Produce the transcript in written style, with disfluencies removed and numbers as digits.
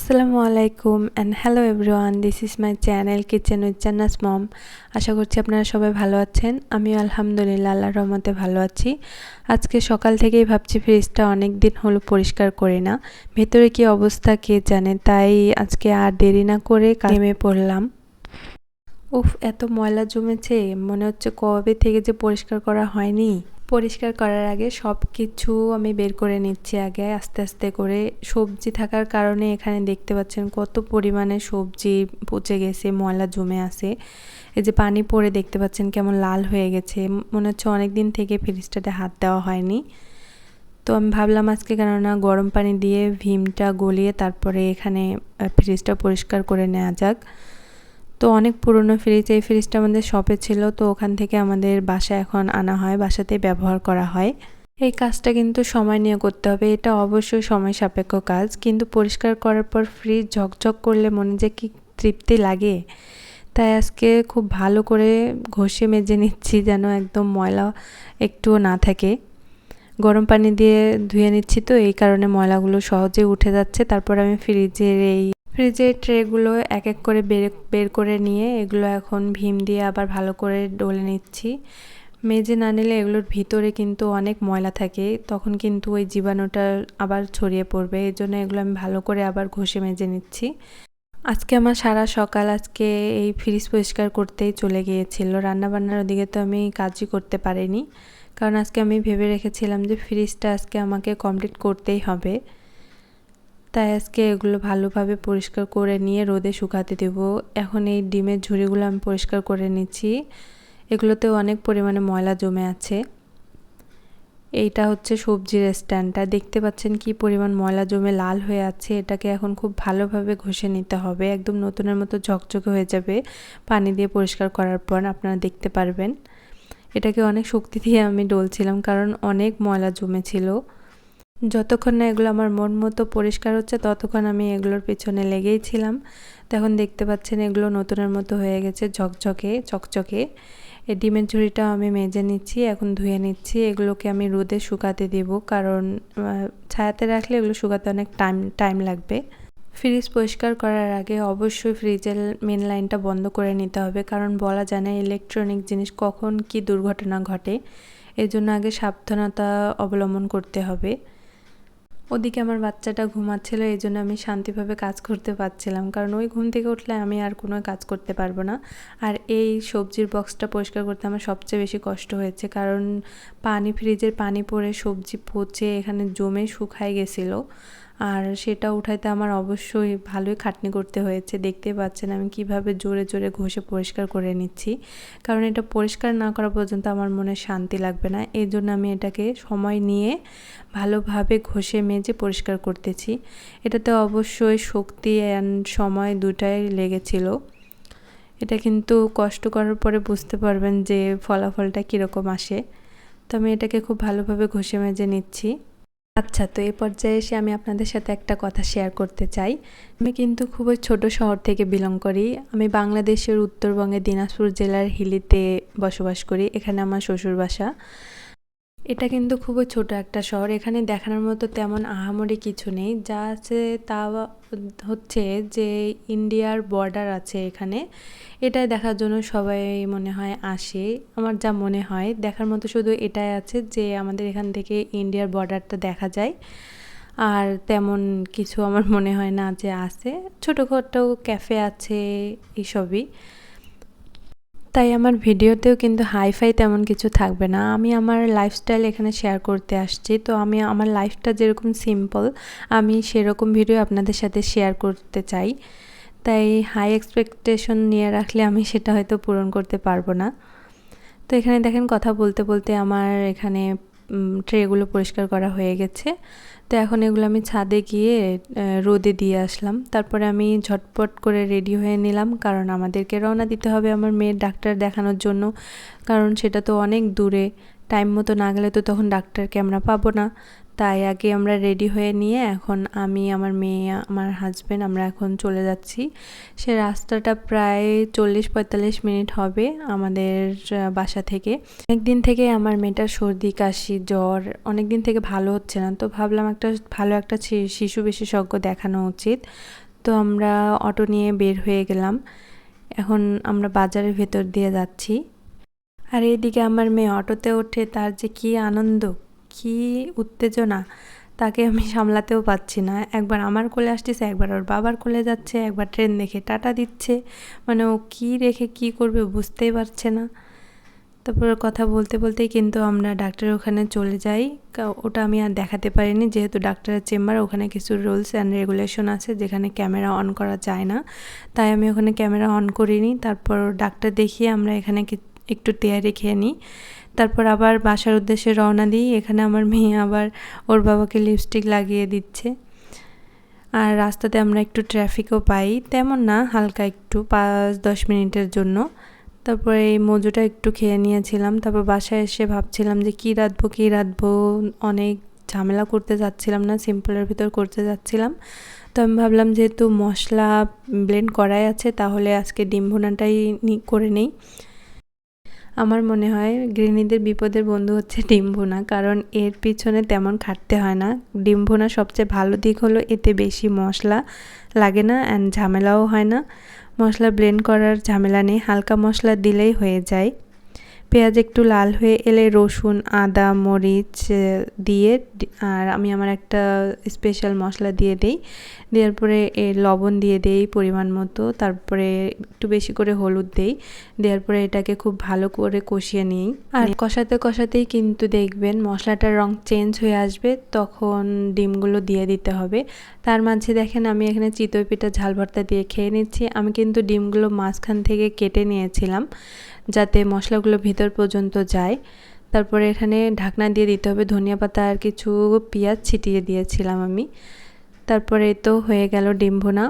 আসসালামু আলাইকুম and hello everyone, this is my channel kitchen with Jannas mom. আশা করছি আপনারা সবাই ভালো আছেন। আমিও আলহামদুলিল্লাহ আল্লাহর রহমতে ভালো আছি। আজকে সকাল থেকেই ভাবছি ফ্রিজটা অনেক দিন হলো পরিষ্কার করি না, ভেতরে কি অবস্থা কে জানে, তাই আজকে আর দেরি না করে নেমে পড়লাম। উফ, এত ময়লা জমেছে, মনে হচ্ছে কবে থেকে যে পরিষ্কার করা হয়নি। পরিষ্কার করার আগে সব কিছু আমি বের করে নিচ্ছি আগে আস্তে আস্তে করে। সবজি থাকার কারণে এখানে দেখতে পাচ্ছেন কত পরিমাণে সবজি পচে গেছে, ময়লা জমে আছে। এই যে পানি পড়ে দেখতে পাচ্ছেন কেমন লাল হয়ে গেছে, মনে হচ্ছে অনেক দিন থেকে ফ্রিজটাতে হাত দেওয়া হয়নি। তো আমি ভাবলাম আজকে কেননা গরম পানি দিয়ে ভিমটা গলিয়ে তারপরে এখানে ফ্রিজটা পরিষ্কার করে নেওয়া যাক। তো অনেক পুরনো ফ্রিজ, এই ফ্রিজটা আমাদের শপে ছিল, তো ওখান থেকে আমাদের বাসায় এখন আনা হয়, বাসাতেই ব্যবহার করা হয়। এই কাজটা কিন্তু সময় নিয়ে করতে হবে, এটা অবশ্যই সময় সাপেক্ষ কাজ, কিন্তু পরিষ্কার করার পর ফ্রিজ ঝকঝক করলে মনে যে কি তৃপ্তি লাগে। তাই আজকে খুব ভালো করে ঘষে মেজে নিচ্ছি যেন একদম ময়লা একটুও না থাকে। গরম পানি দিয়ে ধুয়ে নিচ্ছি, তো এই কারণে ময়লাগুলো সহজে উঠে যাচ্ছে। তারপর আমি ফ্রিজের ট্রেগুলো এক এক করে বের করে নিয়ে এগুলো এখন ভীম দিয়ে আবার ভালো করে ডলে নিচ্ছি। মেজে না নিলে এগুলোর ভিতরে কিন্তু অনেক ময়লা থাকে, তখন কিন্তু ওই জীবাণুটা আবার ছড়িয়ে পড়বে। এই জন্য এগুলো আমি ভালো করে আবার ঘষে মেজে নিচ্ছি। আজকে আমার সারা সকাল আজকে এই ফ্রিজ পরিষ্কার করতেই চলে গিয়েছিল। রান্নাবান্নার ওদিকে তো আমি কাজই করতে পারিনি, কারণ আজকে আমি ভেবে রেখেছিলাম যে ফ্রিজটা আজকে আমাকে কমপ্লিট করতেই হবে। তাই আজকে এগুলো ভালোভাবে পরিষ্কার করে নিয়ে রোদে শুকাতে দেব। এখন এই ডিমের ঝুড়িগুলো আমি পরিষ্কার করে নিচ্ছি, এগুলোতেও অনেক পরিমাণে ময়লা জমে আছে। এইটা হচ্ছে সবজির স্ট্যান্ডটা, দেখতে পাচ্ছেন কি পরিমাণ ময়লা জমে লাল হয়ে আছে। এটাকে এখন খুব ভালোভাবে ঘষে নিতে হবে, একদম নতুনের মতো ঝকঝকে হয়ে যাবে পানি দিয়ে পরিষ্কার করার পর, আপনারা দেখতে পারবেন। এটাকে অনেক শক্তি দিয়ে আমি ডলছিলাম, কারণ অনেক ময়লা জমেছিল। যতক্ষণ না এগুলো আমার মন মতো পরিষ্কার হচ্ছে ততক্ষণ আমি এগুলোর পেছনে লেগেই ছিলাম। তখন দেখতে পাচ্ছেন এগুলো নতুনের মতো হয়ে গেছে, ঝকঝকে চকচকে। এই ডিমের ঝুড়িটা আমি মেজে নিচ্ছি, এখন ধুয়ে নিচ্ছি। এগুলোকে আমি রোদে শুকাতে দেব, কারণ ছায়াতে রাখলে এগুলো শুকাতে অনেক টাইম লাগবে। ফ্রিজ পরিষ্কার করার আগে অবশ্যই ফ্রিজের মেন লাইনটা বন্ধ করে নিতে হবে, কারণ বলা যায় না ইলেকট্রনিক জিনিস কখন কি দুর্ঘটনা ঘটে। এর জন্য আগে সাবধানতা অবলম্বন করতে হবে। ওদিকে আমার বাচ্চাটা ঘুমাচ্ছিল, এই জন্য আমি শান্তিভাবে কাজ করতে পারছিলাম, কারণ ওই ঘুম থেকে উঠলে আমি আর কোনো কাজ করতে পারবো না। আর এই সবজির বক্সটা পরিষ্কার করতে আমার সবচেয়ে বেশি কষ্ট হয়েছে, কারণ ফ্রিজের পানি পড়ে সবজি পচে এখানে জমে শুকায় গেছিলো। আর সেটা উঠাইতে আমার অবশ্যই ভালোই খাটনি করতে হয়েছে। দেখতে পাচ্ছেন আমি কিভাবে জোরে জোরে ঘষে পরিষ্কার করে নিচ্ছি, কারণ এটা পরিষ্কার না করা পর্যন্ত আমার মনে শান্তি লাগবে না। এই জন্য আমি এটাকে সময় নিয়ে ভালোভাবে ঘষে মেজে পরিষ্কার করতেছি। এটাতে অবশ্যই শক্তি অ্যান্ড সময় দুটাই লেগেছিল। এটা কিন্তু কষ্ট করার পরে বুঝতে পারবেন যে ফলাফলটা কীরকম আসে। তো আমি এটাকে খুব ভালোভাবে ঘষে মেজে নিচ্ছি। আচ্ছা, তো এই পর্যায়ে এসে আমি আপনাদের সাথে একটা কথা শেয়ার করতে চাই। আমি কিন্তু খুবই ছোট শহর থেকে বিলং করি। আমি বাংলাদেশের উত্তরবঙ্গের দিনাজপুর জেলার হিলিতে বসবাস করি, এখানে আমার শ্বশুর বাসা। এটা কিন্তু খুবই ছোট একটা শহর, এখানে দেখানোর মতো তেমন আহামরি কিছু নেই। যা আছে তা হচ্ছে যে ইন্ডিয়ার বর্ডার আছে এখানে, এটাই দেখার জন্য সবাই মনে হয় আসে। আমার যা মনে হয় দেখার মতো শুধু এটাই আছে যে আমাদের এখান থেকে ইন্ডিয়ার বর্ডারটা দেখা যায়, আর তেমন কিছু আমার মনে হয় না যে আছে। ছোটোখাটো ক্যাফে আছে, এইসবই। তাই আমার ভিডিওতেও কিন্তু হাইফাই তেমন কিছু থাকবে না। আমি আমার লাইফস্টাইল এখানে শেয়ার করতে আসছি, তো আমি আমার লাইফটা যেরকম সিম্পল আমি সেরকম ভিডিও আপনাদের সাথে শেয়ার করতে চাই। তাই হাই এক্সপেকটেশন নিয়ে রাখলে আমি সেটা হয়তো পূরণ করতে পারবো না। তো এখানে দেখেন কথা বলতে বলতে আমার এখানে ট্রেগুলো পরিষ্কার করা হয়ে গেছে। তো এখন এগুলো আমি ছাদে গিয়ে রোদে দিয়ে আসলাম। তারপরে আমি ঝটপট করে রেডি হয়ে নিলাম, কারণ আমাদেরকে রওনা দিতে হবে আমার মেয়ের ডাক্তার দেখানোর জন্য, কারণ সেটা তো অনেক দূরে। টাইম মতো না গেলে তো তখন ডাক্তারকে আমরা পাবো না। তাই আগে আমরা রেডি হয়ে নিয়ে এখন আমি, আমার মেয়ে, আমার হাজব্যান্ড আমরা এখন চলে যাচ্ছি। সে রাস্তাটা প্রায় 40-45 মিনিট হবে আমাদের বাসা থেকে। অনেকদিন থেকে আমার মেয়েটার সর্দি কাশি জ্বর অনেকদিন থেকে ভালো হচ্ছে না, তো ভাবলাম ভালো একটা শিশু বিশেষজ্ঞ দেখানো উচিত। তো আমরা অটো নিয়ে বের হয়ে গেলাম। এখন আমরা বাজারের ভেতর দিয়ে যাচ্ছি। আর এইদিকে আমার মেয়ে অটোতে ওঠে, তার যে কী আনন্দ, কী উত্তেজনা, তাকে আমি সামলাতেও পাচ্ছি না। একবার আমার কোলে আসতেছে, একবার ওর বাবার কোলে যাচ্ছে, একবার ট্রেন দেখে টাটা দিচ্ছে। মানে ও কী রেখে কী করবে বুঝতেই পারছে না। তারপর কথা বলতে বলতেই কিন্তু আমরা ডাক্তারের ওখানে চলে যাই। ওটা আমি আর দেখাতে পারিনি, যেহেতু ডাক্তারের চেম্বার, ওখানে কিছু রুলস অ্যান্ড রেগুলেশন আছে যেখানে ক্যামেরা অন করা যায় না, তাই আমি ওখানে ক্যামেরা অন করিনি। তারপর ডাক্তার দেখিয়ে আমরা এখানে একটু তেয়ারি খেয়ে নিই। তারপর আবার বাসার উদ্দেশ্যে রওনা দিই। এখানে আমার মেয়ে আবার ওর বাবাকে লিপস্টিক লাগিয়ে দিচ্ছে। আর রাস্তাতে আমরা একটু ট্রাফিকও পাই, তেমন না, হালকা একটু 5-10 মিনিটের জন্য। তারপরে এই মজুটা একটু খেয়ে নিয়েছিলাম। তারপর বাসায় এসে ভাবছিলাম যে কী রাঁধবো, অনেক ঝামেলা করতে যাচ্ছিলাম না, সিম্পলের ভিতর করতে যাচ্ছিলাম। তো আমি ভাবলাম যেহেতু মশলা ব্লেন্ড করাই আছে, তাহলে আজকে ডিম ভুনাটাই করে নেই। আমার মনে হয় গৃহিণীদের বিপদের বন্ধু হচ্ছে ডিম ভুনা, কারণ এর পিছনে তেমন খাটতে হয় না। ডিম ভুনা সবচেয়ে ভালো দিক হলো এতে বেশি মশলা লাগে না অ্যান্ড ঝামেলাও হয় না। মশলা ব্লেন্ড করার ঝামেলা নেই, হালকা মশলা দিলেই হয়ে যায়। পেঁয়াজ একটু লাল হয়ে এলে রসুন, আদা, মরিচ দিয়ে, আর আমি আমার একটা স্পেশাল মশলা দিয়ে দিই। দেওয়ার পরে লবণ দিয়ে দেই পরিমাণ মতো, তারপরে একটু বেশি করে হলুদ দেই। দেওয়ার পরে এটাকে খুব ভালো করে কষিয়ে নিই। আর কষাতেই কিন্তু দেখবেন মশলাটার রং চেঞ্জ হয়ে আসবে, তখন ডিমগুলো দিয়ে দিতে হবে। তার মাঝে দেখেন আমি এখানে চিতই পিঠা ঝাল ভর্তা দিয়ে খেয়ে নিচ্ছি। আমি কিন্তু ডিমগুলো মাঝখান থেকে কেটে নিয়েছিলাম যাতে মশলাগুলো ভিতর পর্যন্ত যায়। তারপরে এখানে ঢাকনা দিয়ে দিতে হবে, ধনিয়া পাতা আর কিছু পেঁয়াজ ছিটিয়ে দিয়েছিলাম আমি। তারপরে তো হয়ে গেল ডিম ভুনা।